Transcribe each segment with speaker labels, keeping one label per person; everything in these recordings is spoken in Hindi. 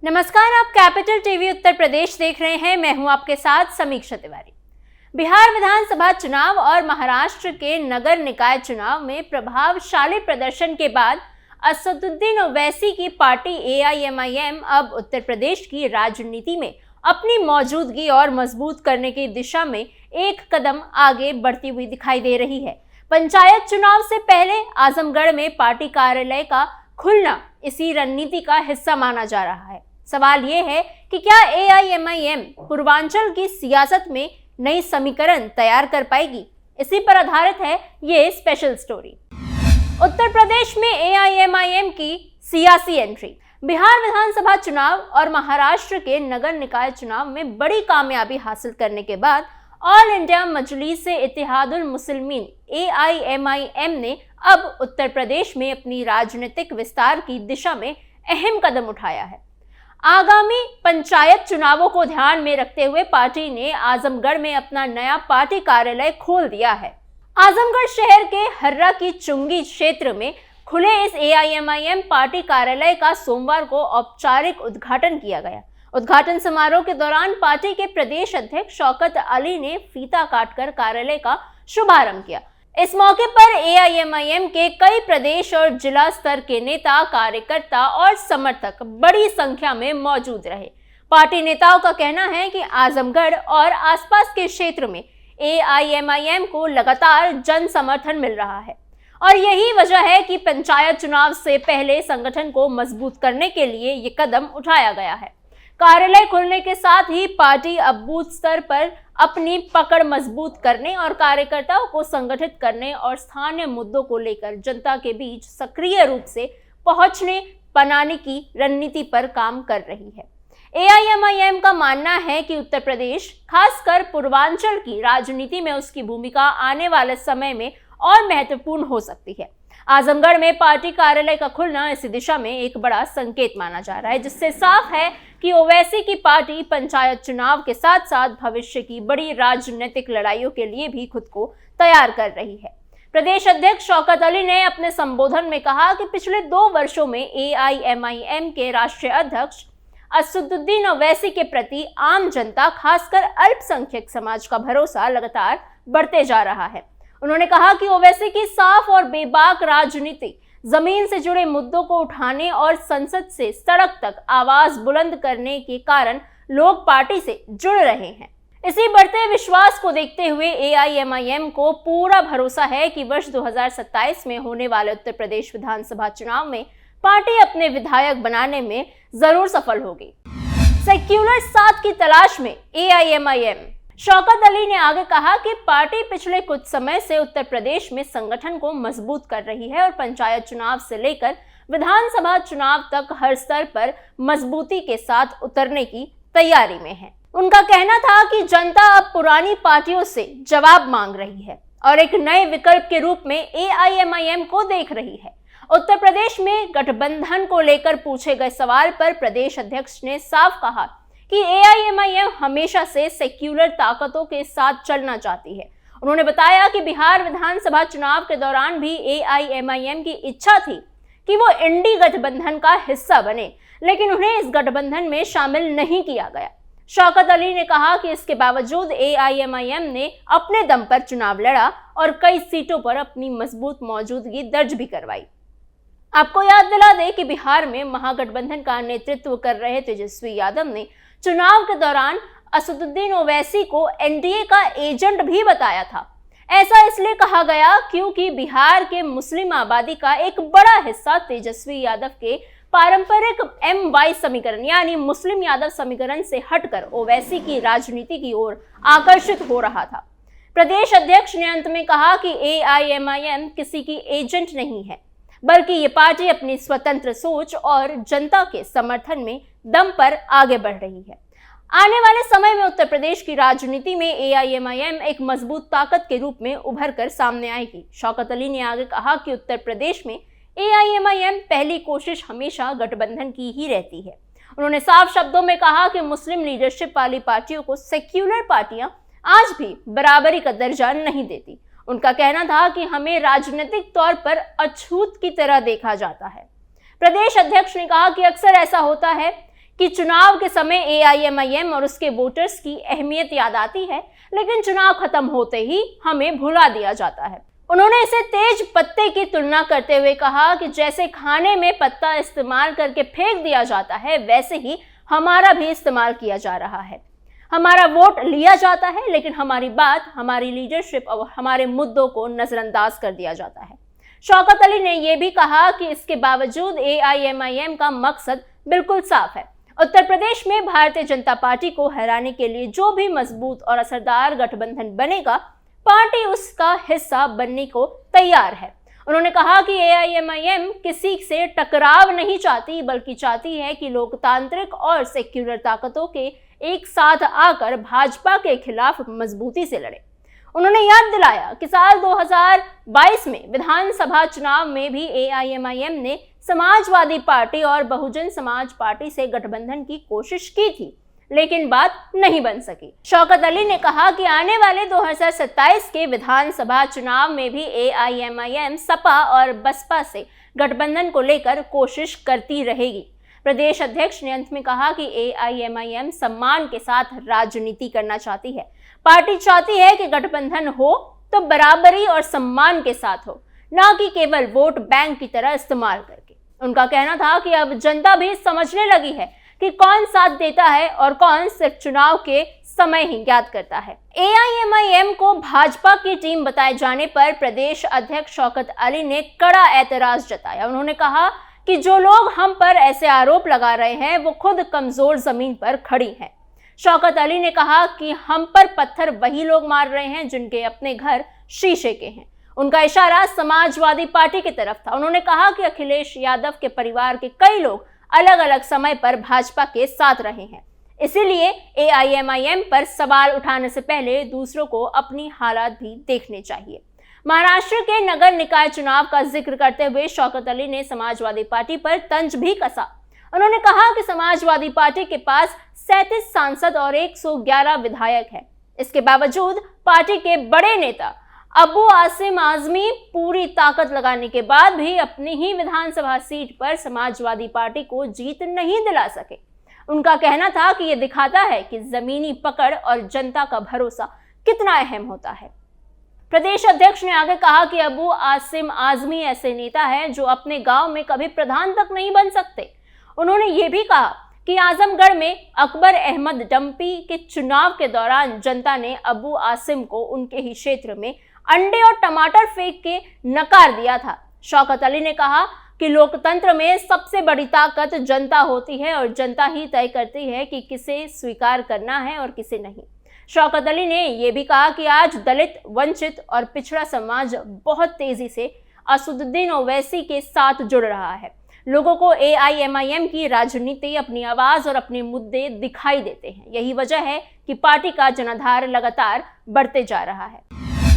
Speaker 1: नमस्कार, आप कैपिटल टीवी उत्तर प्रदेश देख रहे हैं। मैं हूं आपके साथ समीक्षा तिवारी। बिहार विधानसभा चुनाव और महाराष्ट्र के नगर निकाय चुनाव में प्रभावशाली प्रदर्शन के बाद असदुद्दीन ओवैसी की पार्टी AIMIM अब उत्तर प्रदेश की राजनीति में अपनी मौजूदगी और मजबूत करने की दिशा में एक कदम आगे बढ़ती हुई दिखाई दे रही है। पंचायत चुनाव से पहले आजमगढ़ में पार्टी कार्यालय का खुलना इसी रणनीति का हिस्सा माना जा रहा है। सवाल ये है कि क्या AIMIM पूर्वांचल की सियासत में नई समीकरण तैयार कर पाएगी? इसी पर आधारित है ये स्पेशल स्टोरी। उत्तर प्रदेश में AIMIM की सियासी एंट्री। बिहार विधानसभा चुनाव और महाराष्ट्र के नगर निकाय चुनाव में बड़ी कामयाबी हासिल करने के बाद all India मजलिस-ए Ittehadul Muslimeen AIMIM ने अब उत्तर प्रदेश में अपनी राजनीतिक विस्तार की दिशा में अहम कदम उठाया है। आगामी पंचायत चुनावों को ध्यान में रखते हुए पार्टी ने आजमगढ़ में अपना नया पार्टी कार्यालय खोल दिया है। आजमगढ़ शहर के हर्रा की चुंगी क्षेत्र में खुले इस AIMIM पार्टी कार्यालय का सोमवार को औपचारिक उद्घाटन किया गया। उद्घाटन समारोह के दौरान पार्टी के प्रदेश अध्यक्ष शौकत अली ने फीता काटकर कार्यालय का शुभारंभ किया। इस मौके पर AIMIM के कई प्रदेश और जिला स्तर के नेता, कार्यकर्ता और समर्थक बड़ी संख्या में मौजूद रहे। पार्टी नेताओं का कहना है कि आजमगढ़ और आसपास के क्षेत्र में AIMIM को लगातार जन समर्थन मिल रहा है और यही वजह है कि पंचायत चुनाव से पहले संगठन को मजबूत करने के लिए ये कदम उठाया गया है। कार्यालय खुलने के साथ ही पार्टी अब बूथ स्तर पर अपनी पकड़ मजबूत करने और कार्यकर्ताओं को संगठित करने और स्थानीय मुद्दों को लेकर जनता के बीच सक्रिय रूप से पहुंचने बनाने की रणनीति पर काम कर रही है। AIMIM का मानना है कि उत्तर प्रदेश, खासकर पूर्वांचल की राजनीति में उसकी भूमिका आने वाले समय में और महत्वपूर्ण हो सकती है। आजमगढ़ में पार्टी कार्यालय का खुलना इसी दिशा में एक बड़ा संकेत माना जा रहा है, जिससे साफ है कि ओवैसी की पार्टी पंचायत चुनाव के साथ साथ भविष्य की बड़ी राजनीतिक लड़ाइयों के लिए भी खुद को तैयार कर रही है। प्रदेश अध्यक्ष शौकत अली ने अपने संबोधन में कहा कि पिछले 2 वर्षों में AIMIM के राष्ट्रीय अध्यक्ष असदुद्दीन ओवैसी के प्रति आम जनता, खासकर अल्पसंख्यक समाज का भरोसा लगातार बढ़ते जा रहा है। उन्होंने कहा कि ओवैसी की साफ और बेबाक राजनीति, जमीन से जुड़े मुद्दों को उठाने और संसद से सड़क तक आवाज बुलंद करने के कारण लोग पार्टी से जुड़ रहे हैं। इसी बढ़ते विश्वास को देखते हुए AIMIM को पूरा भरोसा है कि वर्ष 2027 में होने वाले उत्तर प्रदेश विधानसभा चुनाव में पार्टी अपने विधायक बनाने में जरूर सफल होगी। सेक्युलर साथ की तलाश में AIMIM। शौकत अली ने आगे कहा कि पार्टी पिछले कुछ समय से उत्तर प्रदेश में संगठन को मजबूत कर रही है और पंचायत चुनाव से लेकर विधानसभा चुनाव तक हर स्तर पर मजबूती के साथ उतरने की तैयारी में है। उनका कहना था कि जनता अब पुरानी पार्टियों से जवाब मांग रही है और एक नए विकल्प के रूप में AIMIM को देख रही है। उत्तर प्रदेश में गठबंधन को लेकर पूछे गए सवाल पर प्रदेश अध्यक्ष ने साफ कहा कि AIMIM हमेशा से सेक्युलर ताकतों के साथ चलना चाहती है। उन्होंने बताया कि बिहार विधानसभा चुनाव के दौरान भी AIMIM की इच्छा थी कि वो इंडी गठबंधन का हिस्सा बने, लेकिन उन्हें इस गठबंधन में शामिल नहीं किया गया। शौकत अली ने कहा कि इसके बावजूद AIMIM ने अपने दम पर चुनाव लड़ा और कई सीटों पर अपनी मजबूत मौजूदगी दर्ज भी करवाई। आपको याद दिला दें कि बिहार में महागठबंधन का नेतृत्व कर रहे तेजस्वी यादव ने चुनाव के दौरान असदुद्दीन ओवैसी को NDA का एजेंट भी बताया था। ऐसा इसलिए कहा गया क्योंकि बिहार के मुस्लिम आबादी का एक बड़ा हिस्सा तेजस्वी यादव के पारंपरिक MY समीकरण यानी मुस्लिम यादव समीकरण से हटकर ओवैसी की राजनीति की ओर आकर्षित हो रहा था। प्रदेश अध्यक्ष ने अंत में कहा कि AIMIM किसी की एजेंट नहीं है, बल्कि ये पार्टी अपनी स्वतंत्र सोच और जनता के समर्थन में दम पर आगे बढ़ रही है। आने वाले समय में उत्तर प्रदेश की राजनीति में AIMIM एक मजबूत ताकत के रूप में उभर कर सामने आएगी। शौकत अली ने आगे कहा कि उत्तर प्रदेश में AIMIM पहली कोशिश हमेशा गठबंधन की ही रहती है। उन्होंने साफ शब्दों में कहा कि मुस्लिम लीडरशिप वाली पार्टियों को सेक्युलर पार्टियां आज भी बराबरी का दर्जा नहीं देती। उनका कहना था कि हमें राजनीतिक तौर पर अछूत की तरह देखा जाता है। प्रदेश अध्यक्ष ने कहा कि अक्सर ऐसा होता है कि चुनाव के समय AIMIM और उसके वोटर्स की अहमियत याद आती है, लेकिन चुनाव खत्म होते ही हमें भुला दिया जाता है। उन्होंने इसे तेज पत्ते की तुलना करते हुए कहा कि जैसे खाने में पत्ता इस्तेमाल करके फेंक दिया जाता है, वैसे ही हमारा भी इस्तेमाल किया जा रहा है। हमारा वोट लिया जाता है, लेकिन हमारी बात, हमारी लीडरशिप और हमारे मुद्दों को नजरअंदाज कर दिया जाता है। शौकत अली ने यह भी कहा कि इसके बावजूद AIMIM का मकसद बिल्कुल साफ है। उत्तर प्रदेश में भारतीय जनता पार्टी को हराने के लिए जो भी मजबूत और असरदार गठबंधन बनेगा, पार्टी उसका हिस्सा बनने को तैयार है। उन्होंने कहा कि AIMIM किसी से टकराव नहीं चाहती, बल्कि चाहती है कि लोकतांत्रिक और सेक्युलर ताकतों के एक साथ आकर भाजपा के खिलाफ मजबूती से लड़े। उन्होंने याद दिलाया कि साल 2022 में विधानसभा चुनाव में भी AIMIM ने समाजवादी पार्टी और बहुजन समाज पार्टी से गठबंधन की कोशिश की थी, लेकिन बात नहीं बन सकी। शौकत अली ने कहा कि आने वाले 2027 के विधानसभा चुनाव में भी AIMIM सपा और बसपा से गठबंधन को लेकर कोशिश करती रहेगी। प्रदेश अध्यक्ष ने अंत में कहा कि AIMIM सम्मान के साथ राजनीति करना चाहती है। पार्टी चाहती है कि गठबंधन हो तो बराबरी और सम्मान के साथ हो, न कि केवल वोट बैंक की तरह इस्तेमाल करके। उनका कहना था कि अब जनता भी समझने लगी है कि कौन साथ देता है और कौन सिर्फ चुनाव के समय ही ज्ञात करता है। AIMIM को भाजपा की टीम बताए जाने पर प्रदेश अध्यक्ष शौकत अली ने कड़ा एतराज जताया। उन्होंने कहा कि जो लोग हम पर ऐसे आरोप लगा रहे हैं, वो खुद कमजोर जमीन पर खड़ी हैं। शौकत अली ने कहा कि हम पर पत्थर वही लोग मार रहे हैं जिनके अपने घर शीशे के हैं। उनका इशारा समाजवादी पार्टी की तरफ था। उन्होंने कहा कि अखिलेश यादव के परिवार के कई लोग अलग अलग समय पर भाजपा के साथ रहे हैं, इसीलिए AIMIM पर सवाल उठाने से पहले दूसरों को अपनी हालात भी देखने चाहिए। महाराष्ट्र के नगर निकाय चुनाव का जिक्र करते हुए शौकत अली ने समाजवादी पार्टी पर तंज भी कसा। उन्होंने कहा कि समाजवादी पार्टी के पास 37 सांसद और 111 विधायक है। इसके बावजूद पार्टी के बड़े नेता अबू आसिम आजमी पूरी ताकत लगाने के बाद भी अपनी ही विधानसभा सीट पर समाजवादी पार्टी को जीत नहीं दिला सके। उनका कहना था कि यह दिखाता है कि जमीनी पकड़ और जनता का भरोसा कितना अहम होता है। प्रदेश अध्यक्ष ने आगे कहा कि अबू आसिम आजमी ऐसे नेता हैं जो अपने गांव में कभी प्रधान तक नहीं बन सकते। उन्होंने ये भी कहा कि आजमगढ़ में अकबर अहमद डंपी के चुनाव के दौरान जनता ने अबू आसिम को उनके ही क्षेत्र में अंडे और टमाटर फेंक के नकार दिया था। शौकत अली ने कहा कि लोकतंत्र में सबसे बड़ी ताकत जनता होती है और जनता ही तय करती है कि किसे स्वीकार करना है और किसे नहीं। शौकत अली ने यह भी कहा कि आज दलित, वंचित और पिछड़ा समाज बहुत तेजी से असदुद्दीन ओवैसी के साथ जुड़ रहा है। लोगों को AIMIM की राजनीति, अपनी आवाज और अपने मुद्दे दिखाई देते हैं। यही वजह है कि पार्टी का जनाधार लगातार बढ़ते जा रहा है।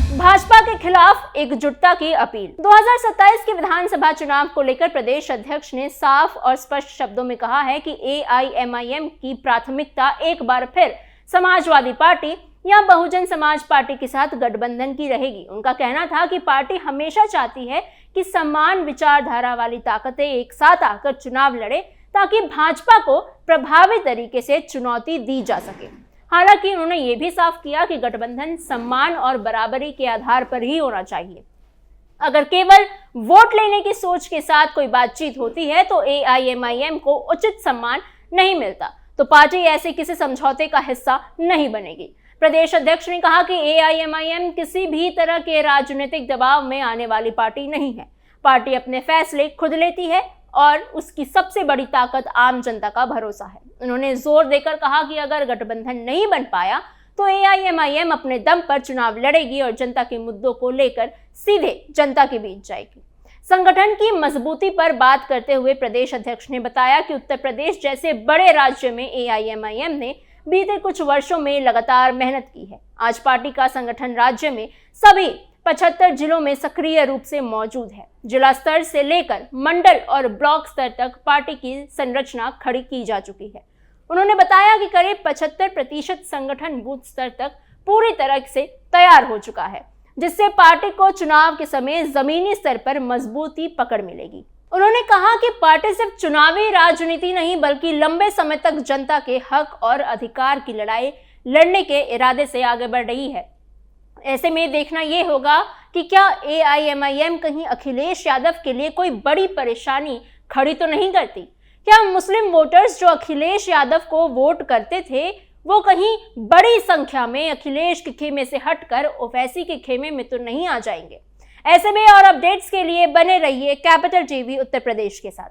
Speaker 1: भाजपा के खिलाफ एकजुटता की अपील। 2027 के विधानसभा चुनाव को लेकर प्रदेश अध्यक्ष ने साफ और स्पष्ट शब्दों में कहा है कि AIMIM की प्राथमिकता एक बार फिर समाजवादी पार्टी या बहुजन समाज पार्टी के साथ गठबंधन की रहेगी। उनका कहना था कि पार्टी हमेशा चाहती है कि समान विचारधारा वाली ताकतें एक साथ आकर चुनाव लड़े, ताकि भाजपा को प्रभावी तरीके से चुनौती दी जा सके। हालांकि उन्होंने ये भी साफ किया कि गठबंधन सम्मान और बराबरी के आधार पर ही होना चाहिए। अगर केवल वोट लेने की सोच के साथ कोई बातचीत होती है तो AIMIM को उचित सम्मान नहीं मिलता, तो पार्टी ऐसे किसी समझौते का हिस्सा नहीं बनेगी। प्रदेश अध्यक्ष ने कहा कि AIMIM किसी भी तरह के राजनीतिक दबाव में आने वाली पार्टी नहीं है। पार्टी अपने फैसले खुद लेती है और उसकी सबसे बड़ी ताकत आम जनता का भरोसा है। उन्होंने जोर देकर कहा कि अगर गठबंधन नहीं बन पाया तो AIMIM अपने दम पर चुनाव लड़ेगी और जनता के मुद्दों को लेकर सीधे जनता के बीच जाएगी। संगठन की मजबूती पर बात करते हुए प्रदेश अध्यक्ष ने बताया कि उत्तर प्रदेश जैसे बड़े राज्य में AIMIM ने बीते कुछ वर्षों में लगातार मेहनत की है। आज पार्टी का संगठन राज्य में सभी 75 जिलों में सक्रिय रूप से मौजूद है। जिला स्तर से लेकर मंडल और ब्लॉक स्तर तक पार्टी की संरचना खड़ी की जा चुकी है। उन्होंने बताया कि करीब 75% संगठन बूथ स्तर तक पूरी तरह से तैयार हो चुका है, जिससे पार्टी को चुनाव के समय जमीनी स्तर पर मजबूती पकड़ मिलेगी। उन्होंने कहा कि पार्टी सिर्फ चुनावी राजनीति नहीं बल्कि लंबे समय तक जनता के हक और अधिकार की लड़ाई लड़ने के इरादे से आगे बढ़ रही है। ऐसे में देखना यह होगा कि क्या AIMIM कहीं अखिलेश यादव के लिए कोई बड़ी परेशानी खड़ी तो नहीं करती। क्या मुस्लिम वोटर्स जो अखिलेश यादव को वोट करते थे वो कहीं बड़ी संख्या में अखिलेश के खेमे से हटकर ओवैसी के खेमे में तो नहीं आ जाएंगे। ऐसे में और अपडेट्स के लिए बने रहिए कैपिटल टीवी उत्तर प्रदेश के साथ।